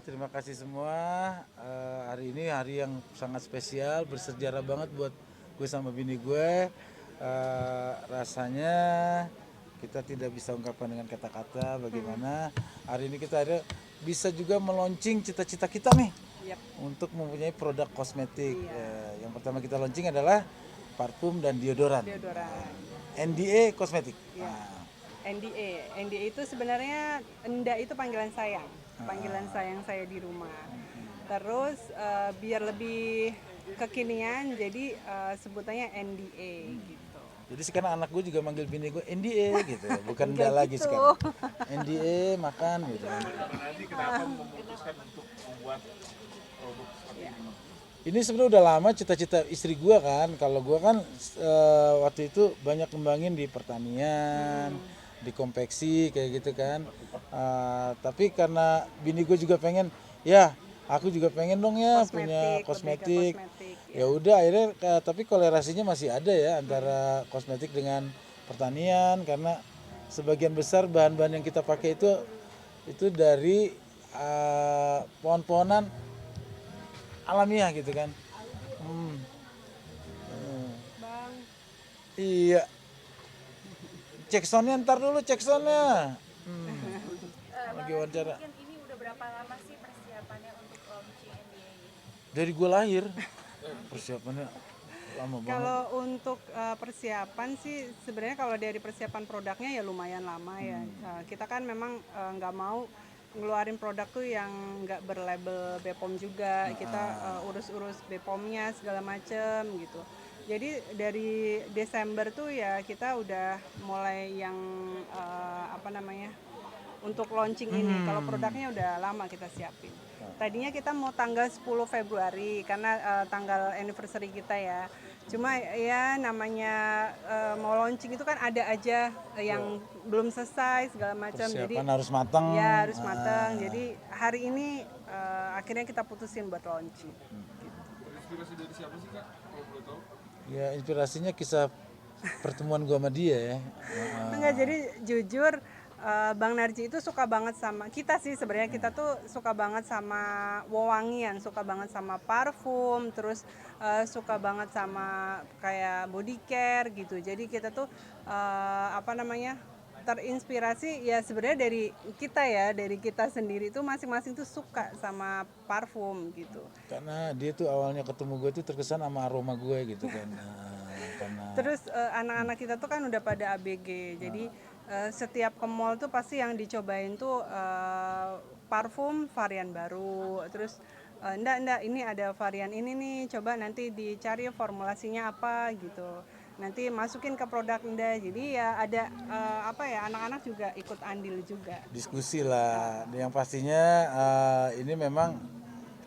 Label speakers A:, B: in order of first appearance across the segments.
A: terima kasih semua. Hari ini hari yang sangat spesial, bersejarah banget buat gue sama bini gue. Rasanya kita tidak bisa ungkapkan dengan kata-kata bagaimana hari ini kita ada bisa juga meluncing cita-cita kita nih untuk mempunyai produk kosmetik. Yang pertama kita launching adalah parfum dan deodoran. NDA kosmetik.
B: NDA itu sebenarnya Enda itu panggilan sayang saya di rumah. Terus biar lebih kekinian jadi sebutannya NDA gitu.
A: Jadi sekarang anak gue juga manggil bini gue NDA gitu, bukan
B: Enggak
A: Nda lagi
B: gitu.
A: sekarang. NDA makan gitu.
C: Nanti kenapa memutuskan untuk membuat produk seperti ini?
A: Ini sebenarnya udah lama cita-cita istri gue kan. Kalau gue kan waktu itu banyak kembangin di pertanian, di konveksi kayak gitu kan. Tapi karena bini gue juga pengen, ya aku juga pengen dong ya punya kosmetik. Ya udah akhirnya tapi kolerasinya masih ada ya antara kosmetik dengan pertanian karena sebagian besar bahan-bahan yang kita pakai itu dari pohon-pohonan alamiah gitu kan.
B: Bang,
A: Iya. Cek soundnya ntar dulu cek soundnya. Lagi wawancara.
D: Mungkin ini udah berapa lama sih persiapannya untuk launching NDA ini?
A: Dari gue lahir persiapannya lama banget.
B: kalau untuk persiapan sih sebenarnya kalau dari persiapan produknya ya lumayan lama ya. Kita kan memang nggak mau ngeluarin produk tuh yang nggak berlabel BPOM juga. Kita urus-urus BPOM-nya segala macem gitu. Jadi dari Desember tuh ya kita udah mulai yang untuk launching ini. Kalau produknya udah lama kita siapin. Tadinya kita mau tanggal 10 Februari karena tanggal anniversary kita ya. Cuma ya namanya mau launching itu kan ada aja yang belum selesai segala macam. Jadi
A: Persiapan harus matang.
B: ya harus matang. Jadi hari ini akhirnya kita putusin buat launching.
C: Inspirasi dari siapa sih Kak? Kalau boleh tahu?
A: Ya inspirasinya kisah pertemuan gue sama dia ya.
B: Enggak, jadi jujur Bang Narji itu suka banget sama kita sih sebenarnya. Kita tuh suka banget sama wewangian, suka banget sama parfum, terus suka banget sama kayak body care gitu. Jadi kita tuh terinspirasi ya sebenarnya dari kita sendiri tuh masing-masing tuh suka sama parfum gitu.
A: Karena dia tuh awalnya ketemu gue tuh terkesan sama aroma gue gitu kan. Karena
B: Terus anak-anak kita tuh kan udah pada ABG, jadi setiap ke mall tuh pasti yang dicobain tuh parfum varian baru. Terus enggak ini ada varian ini nih, coba nanti dicari formulasinya apa gitu. Nanti masukin ke produk Enda. Jadi ya ada anak-anak juga ikut andil juga.
A: diskusi lah. Yang pastinya ini memang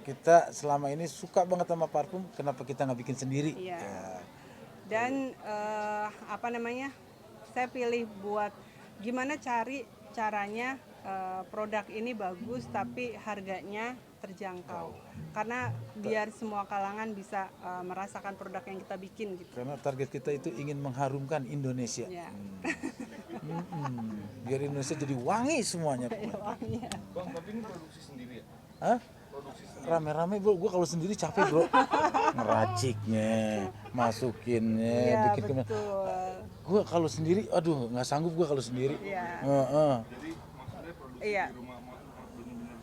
A: kita selama ini suka banget sama parfum, kenapa kita nggak bikin sendiri?
B: Iya.
A: Ya.
B: Dan saya pilih buat gimana caranya produk ini bagus tapi harganya terjangkau. Karena biar semua kalangan bisa merasakan produk yang kita bikin gitu.
A: Karena target kita itu ingin mengharumkan Indonesia.
B: Ya.
A: Biar Indonesia jadi wangi semuanya.
C: Bang, tapi ini produksi sendiri ya?
A: Hah?
C: Produksi sendiri.
A: Rame-rame bro, gue kalau sendiri capek bro. Ngeraciknya, masukinnya,
B: Iya,
A: bikin kemen.
B: betul.
A: Gue kalau sendiri, aduh nggak sanggup gue kalau sendiri.
B: Iya.
C: Jadi maksudnya produksi
B: Iya.
C: di rumah benar-benar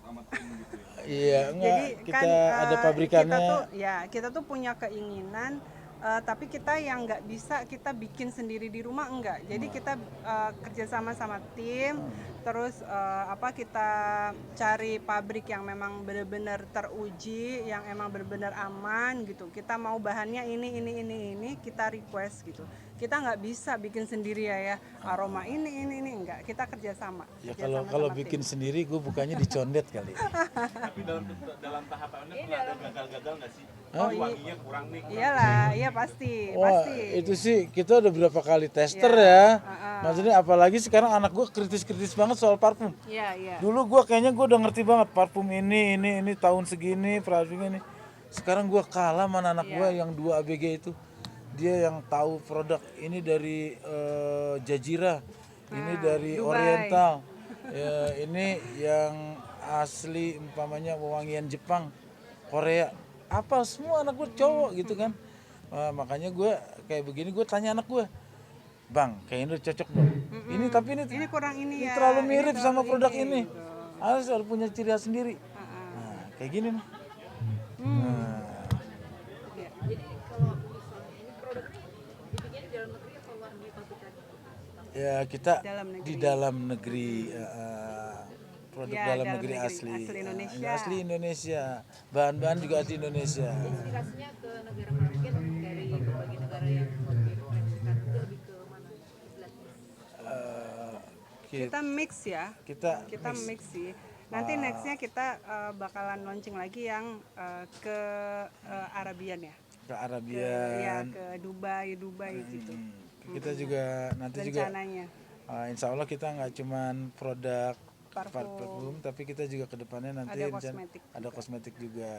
C: tamatin gitu ya?
A: Iya, enggak.
B: Jadi
A: Kita ada pabrikannya.
B: Kita tuh punya keinginan tapi kita yang nggak bisa kita bikin sendiri di rumah enggak. Jadi kita kerjasama sama tim, terus kita cari pabrik yang memang benar-benar teruji, yang emang benar-benar aman gitu. Kita mau bahannya ini kita request gitu. Kita nggak bisa bikin sendiri ya aroma ini enggak. Kita kerjasama.
A: Ya
B: Kerjasama
A: kalau
B: sama
A: bikin
B: tim.
A: sendiri gue bukannya di condet kali.
C: Tapi dalam tahapannya pernah ada gagal-gagal nggak sih?
B: Oh,
C: Wanginya kurang nih.
B: Iyalah, iya pasti.
A: Wah itu sih kita udah berapa kali tester ya. Maksudnya apalagi sekarang anak gue kritis-kritis banget soal parfum.
B: Iya.
A: Dulu gue kayaknya gue udah ngerti banget parfum ini tahun segini, parfum ini. Sekarang gue kalah sama anak gue yang 2 ABG itu. Dia yang tahu produk ini dari Jazira, ini dari
B: Dubai.
A: Oriental. Ya, ini yang asli umpamanya wewangian Jepang, Korea, apa semua anak gue cowok gitu kan. Makanya gue kayak begini gue tanya anak gue, Bang, kayaknya udah cocok dong. Ini tapi
B: Ini kurang ini ya.
A: terlalu
B: ini
A: mirip sama
B: terlalu
A: produk ini.
B: gitu.
A: Harus punya ciri khas sendiri.
B: Heeh.
A: Nah, kayak gini nih.
B: Hmm.
A: Nah,
B: Ya.
E: Jadi kalau misalnya ini produk ini dibikin di dalam negeri atau luar negeri pabrikan?
A: ya kita
B: Dalam negeri.
A: di dalam negeri produk
B: Ya,
A: dalam
B: dalam
A: negeri
B: negeri,
A: asli.
B: asli Indonesia.
A: Asli Indonesia. Bahan-bahan juga asli Indonesia.
E: Inspirasinya ke negara mana? Mungkin dari berbagai negara yang diproyeksikan itu lebih ke mana istilahnya?
A: Eh,
B: Kita mix ya.
A: kita
B: Kita
A: mix.
B: mix sih. Nanti nextnya kita bakalan launching lagi yang ke Arabian ya.
A: Ke
B: Ya,
A: Arabian.
B: ke Dubai gitu.
A: Kita juga nanti juga
B: Rencananya.
A: insya Allah kita nggak cuman produk
B: Parfum.
A: parfum, tapi kita juga ke depannya nanti
B: Ada
A: rencana-
B: kosmetik
A: ada kosmetik juga.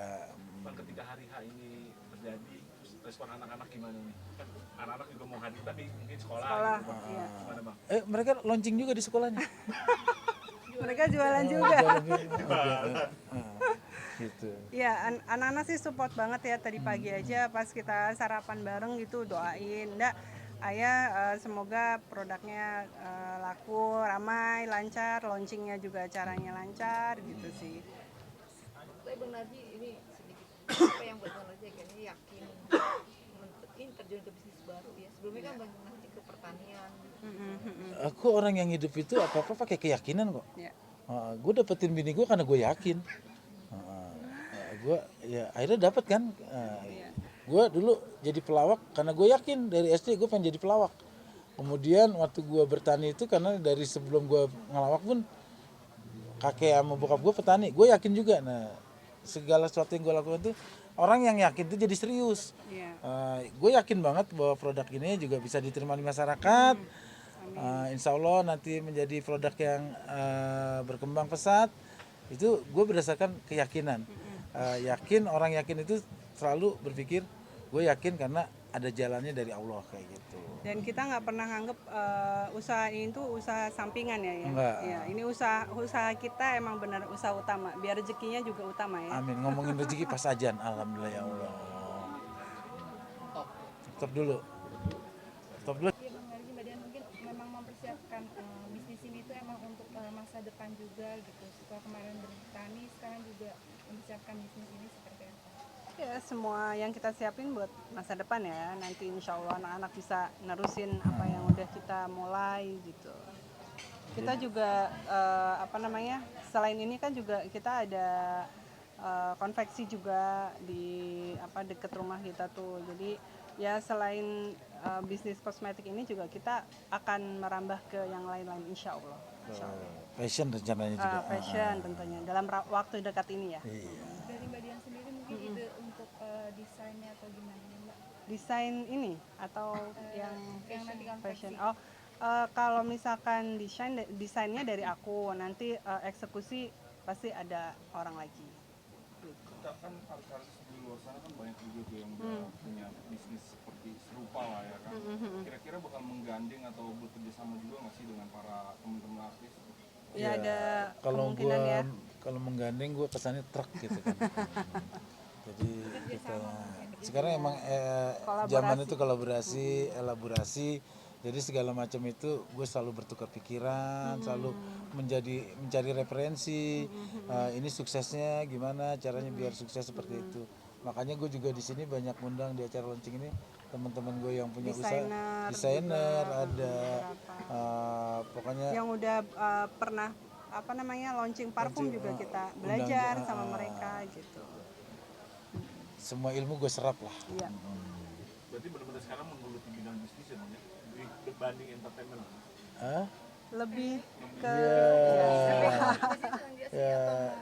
C: Bang, ketika hari H ini terjadi, respon anak-anak gimana nih? Kan anak-anak juga mau hadir tapi mungkin sekolah.
B: Sekolah,
C: Gitu, Bang.
B: iya.
C: Gimana Bang?
A: Mereka launching juga di sekolahnya.
B: Mereka jualan juga.
A: Gitu.
B: Iya, anak-anak sih support banget ya. Tadi pagi aja pas kita sarapan bareng gitu doain, Ndak, ayah semoga produknya laku, ramai, lancar, launchingnya juga acaranya lancar gitu sih.
E: Tapi Bang Narji ini sedikit apa yang buat Bang Narji akhirnya yakin ini terjun ke bisnis baru ya. Sebelumnya kan Bang Narji ke pertanian.
A: Aku orang yang hidup itu apa-apa pakai keyakinan kok.
B: Ya.
A: Gue dapetin bini gue karena gue yakin. Gue ya akhirnya dapat kan. Gue dulu jadi pelawak karena gue yakin dari SD gue pengen jadi pelawak. Kemudian waktu gue bertani itu karena dari sebelum gue ngelawak pun kakek sama bokap gue petani, gue yakin juga. Nah, segala sesuatu yang gue lakukan itu orang yang yakin itu jadi serius.
B: Iya.
A: Gue yakin banget bahwa produk ini juga bisa diterima di masyarakat. Insya Allah nanti menjadi produk yang berkembang pesat. Itu gue berdasarkan keyakinan. Yakin, orang yakin itu selalu berpikir gue yakin karena ada jalannya dari Allah kayak gitu.
B: Dan kita nggak pernah nganggep usaha ini tuh usaha sampingan ya.
A: Enggak.
B: Ya, ini usaha kita emang benar usaha utama. Biar rezekinya juga utama ya.
A: Amin. Ngomongin rezeki pas ajan. Alhamdulillah ya Allah. Stop dulu. Stop dulu.
D: Iya Bang Narji, Mbak Dian mungkin memang mempersiapkan bisnis ini tuh emang untuk masa depan juga gitu. Setelah kemarin bertani, sekarang juga mempersiapkan bisnis ini seperti apa?
B: Ya, semua yang kita siapin buat masa depan ya. Nanti insya Allah anak-anak bisa nerusin apa yang udah kita mulai gitu. Kita juga selain ini kan juga kita ada konveksi juga di deket rumah kita tuh. Jadi ya selain bisnis kosmetik ini juga kita akan merambah ke yang lain-lain insya Allah.
A: Passion rencananya juga.
B: Fashion tentunya dalam waktu dekat ini ya.
A: Iya.
D: Dari Mbak Dian sendiri mungkin ide untuk desainnya atau gimana ya Mbak?
B: Desain ini atau yang
D: Yang nanti
B: fashion.
D: konveksi.
B: Kalau misalkan desainnya dari aku, nanti eksekusi pasti ada orang lagi. Gitu.
C: Kan artis di luar sana kan banyak juga tuh yang udah punya bisnis seperti serupa lah ya kan. Kira-kira bakal menggandeng atau bekerja sama juga nggak sih dengan para teman-teman artis?
B: Ya, ada
A: Kalau
B: kemungkinan ya.
A: kalau menggandeng gue kesannya truk gitu kan. Jadi kita sekarang emang zaman itu kolaborasi, elaborasi. Jadi segala macam itu gue selalu bertukar pikiran, selalu mencari referensi. Ini suksesnya gimana, caranya biar sukses seperti itu. Makanya gue juga di sini banyak undang di acara launching ini teman-teman gue yang punya usaha, desainer ada, pokoknya
B: Yang udah pernah launching parfum juga kita belajar sama mereka gitu.
A: semua ilmu gue serap lah.
B: Iya.
C: Berarti benar-benar sekarang menggeluti bidang bisnis ya Bang ya? Dibanding entertainment.
B: Lebih ke
A: Ya,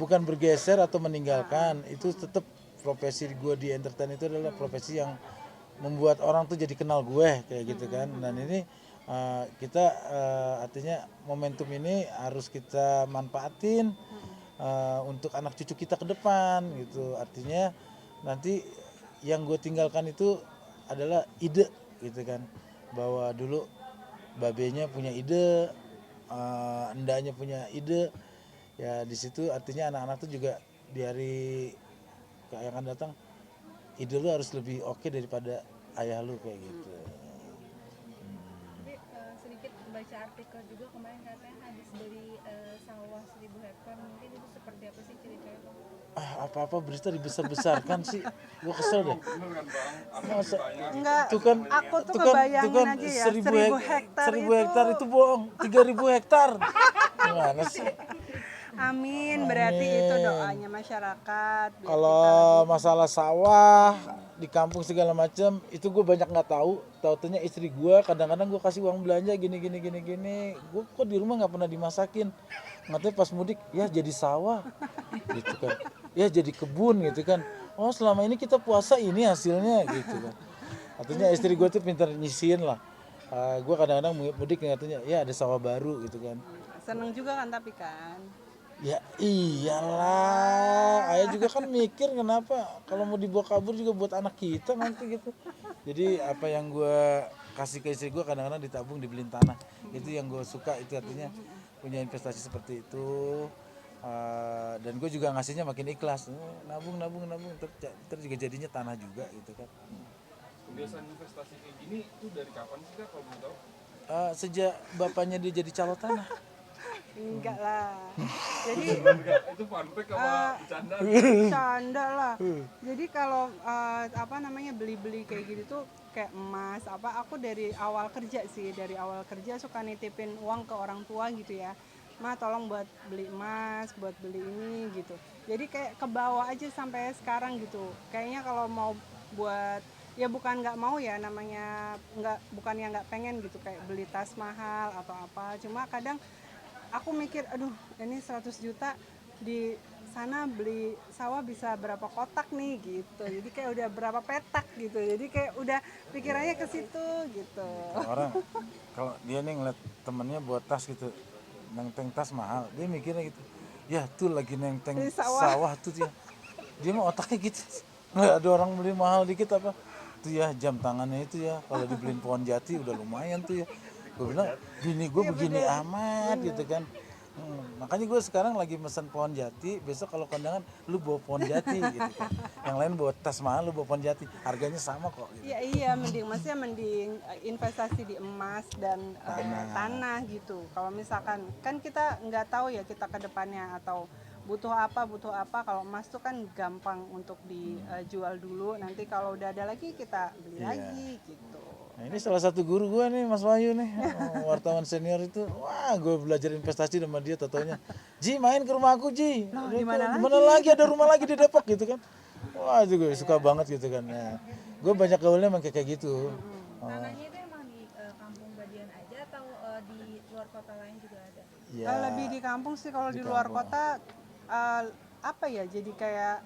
A: bukan bergeser atau meninggalkan, itu tetap profesi gue di entertain itu adalah profesi yang membuat orang tuh jadi kenal gue kayak gitu kan. Dan ini kita artinya momentum ini harus kita manfaatin untuk anak cucu kita ke depan gitu. Artinya nanti yang gue tinggalkan itu adalah ide gitu kan, bahwa dulu babenya punya ide, endaknya punya ide, ya di situ artinya anak-anak tuh juga di hari yang akan datang ide lu harus lebih oke daripada ayah lu kayak gitu.
D: Tapi sedikit baca artikel juga kemarin katanya habis dari sawah 1000 hektar, mungkin itu seperti apa sih ceritanya Bang?
A: Apa-apa berita dibesar-besarkan sih, gue kesel deh.
C: Bener kan Bang? Apa
A: Masa
C: ceritanya?
B: Enggak,
A: Itu kan
B: aku tuh kebayangin aja ya 1000 hektar
A: 1000 hektar itu bohong, 3000 hektar. Gimana sih?
B: Amin, berarti itu doanya masyarakat. biar
A: Kalau masalah sawah di kampung segala macam itu gue banyak nggak tahu. Taunya istri gue kadang-kadang gue kasih uang belanja gini. Gue kok di rumah nggak pernah dimasakin. Ngatanya pas mudik ya jadi sawah, gitu kan. Ya jadi kebun gitu kan. Oh selama ini kita puasa ini hasilnya gitu kan. Artinya istri gue tuh pintar nyisihin lah. Gue kadang-kadang mudik katanya ya ada sawah baru gitu kan.
B: seneng juga kan tapi kan.
A: Ya iyalah, ayah juga kan mikir kenapa kalau mau dibawa kabur juga buat anak kita nanti gitu. Jadi apa yang gue kasih ke istri gue kadang-kadang ditabung dibeliin tanah. Itu yang gue suka, itu artinya punya investasi seperti itu. Dan gue juga ngasihnya makin ikhlas. Nabung, terus juga jadinya tanah juga gitu kan.
C: Kebiasaan investasi kayak gini tuh dari kapan sih Kak kalau boleh tahu?
A: Sejak bapaknya dia jadi calo tanah.
B: Enggak lah. Jadi
C: Itu fun fact apa bercanda?
B: canda lah. Jadi kalau beli-beli kayak gitu tuh kayak emas aku dari awal kerja suka nitipin uang ke orang tua gitu ya. Ma tolong buat beli emas, buat beli ini gitu. Jadi kayak kebawa aja sampai sekarang gitu. Kayaknya kalau mau buat ya bukan nggak mau ya namanya bukannya nggak pengen gitu kayak beli tas mahal atau apa. Cuma kadang aku mikir, aduh ini 100 juta di sana beli sawah bisa berapa kotak nih gitu. Jadi kayak udah berapa petak gitu. Jadi kayak udah pikirannya ke situ gitu.
A: Orang kalau dia nih ngeliat temennya buat tas gitu, nenteng tas mahal, dia mikirnya gitu. Ya tuh lagi nenteng
B: Beli
A: sawah tuh dia. Dia mah otaknya gitu. Nggak ada orang beli mahal dikit apa. Tuh ya jam tangannya itu ya kalau dibeliin pohon jati udah lumayan tuh ya. Gue bilang bini gue begini amat gitu kan. Makanya gue sekarang lagi mesen pohon jati, besok kalau kondangan lu bawa pohon jati gitu kan. Yang lain bawa tas mahal, lu bawa pohon jati, harganya sama kok gitu.
B: Iya mending investasi di emas dan tanah gitu. Kalau misalkan kan kita nggak tahu ya kita ke depannya atau butuh apa kalau emas tuh kan gampang untuk dijual dulu, nanti kalau udah ada lagi kita beli lagi gitu.
A: Nah, ini salah satu guru gue nih Mas Wahyu nih, wartawan senior itu. Wah gue belajar investasi sama dia, tatonya Ji main ke rumah aku Ji.
B: Di mana
A: lagi ada rumah lagi di Depok gitu kan. Wah itu gue suka banget gitu kan. Nah, gue banyak gaulnya emang kayak gitu.
D: Tanahnya itu emang di kampung Badian aja atau di luar kota lain juga ada?
A: Ya,
B: Kalau lebih di kampung sih, kalau di luar kota jadi kayak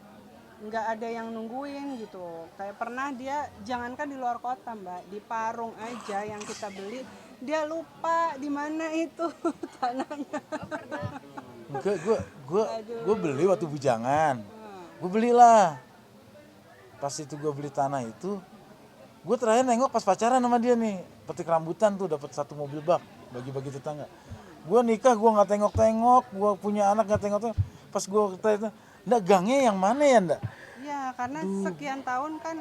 B: nggak ada yang nungguin gitu. Kayak pernah dia jangankan di luar kota Mbak, di Parung aja yang kita beli dia lupa di mana itu tanahnya.
A: enggak gue beli waktu bujangan. Gue belilah. Pas itu gue beli tanah itu, gue terakhir nengok pas pacaran sama dia nih, petik rambutan tuh dapat 1 mobil bak, bagi-bagi tetangga. Gue nikah gue nggak tengok-tengok, gue punya anak nggak tengok-tengok. Pas gue tanya, ndak gangnya yang mana ya ndak?
B: Ya karena sekian tahun kan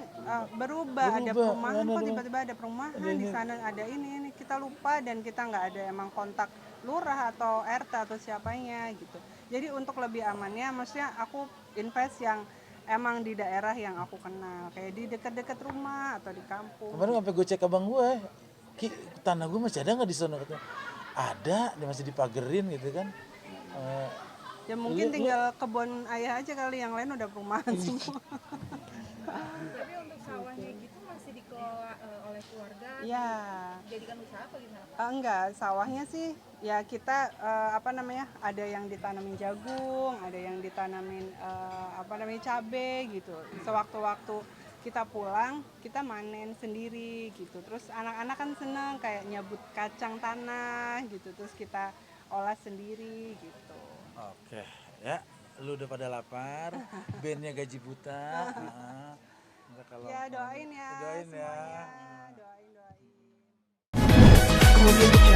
B: berubah, ada perumahan kok tiba-tiba ada perumahan di sana ada ini kita lupa dan kita nggak ada emang kontak lurah atau RT atau siapanya gitu. Jadi untuk lebih amannya, maksudnya aku invest yang emang di daerah yang aku kenal, kayak di dekat-dekat rumah atau di kampung.
A: Kemarin sampai gue cek abang gue, Ki, tanah gue masih ada nggak di sana katanya? Ada, dia masih dipagerin gitu kan.
B: Ya mungkin tinggal kebun ayah aja kali, yang lain udah perumahan semua.
D: Tapi untuk sawahnya gitu masih dikelola oleh keluarga?
B: Ya.
D: Dijadikan usaha apa gimana?
B: Enggak, sawahnya sih ya kita ada yang ditanamin jagung, ada yang ditanamin cabe gitu. Sewaktu-waktu kita pulang, kita manen sendiri gitu. Terus anak-anak kan seneng kayak nyabut kacang tanah gitu. Terus kita olah sendiri gitu.
A: Oke, ya, lu udah pada lapar, bandnya gaji buta. Kalau
B: Ya doain ya.
A: Doain ya.
B: Semuanya. Doain.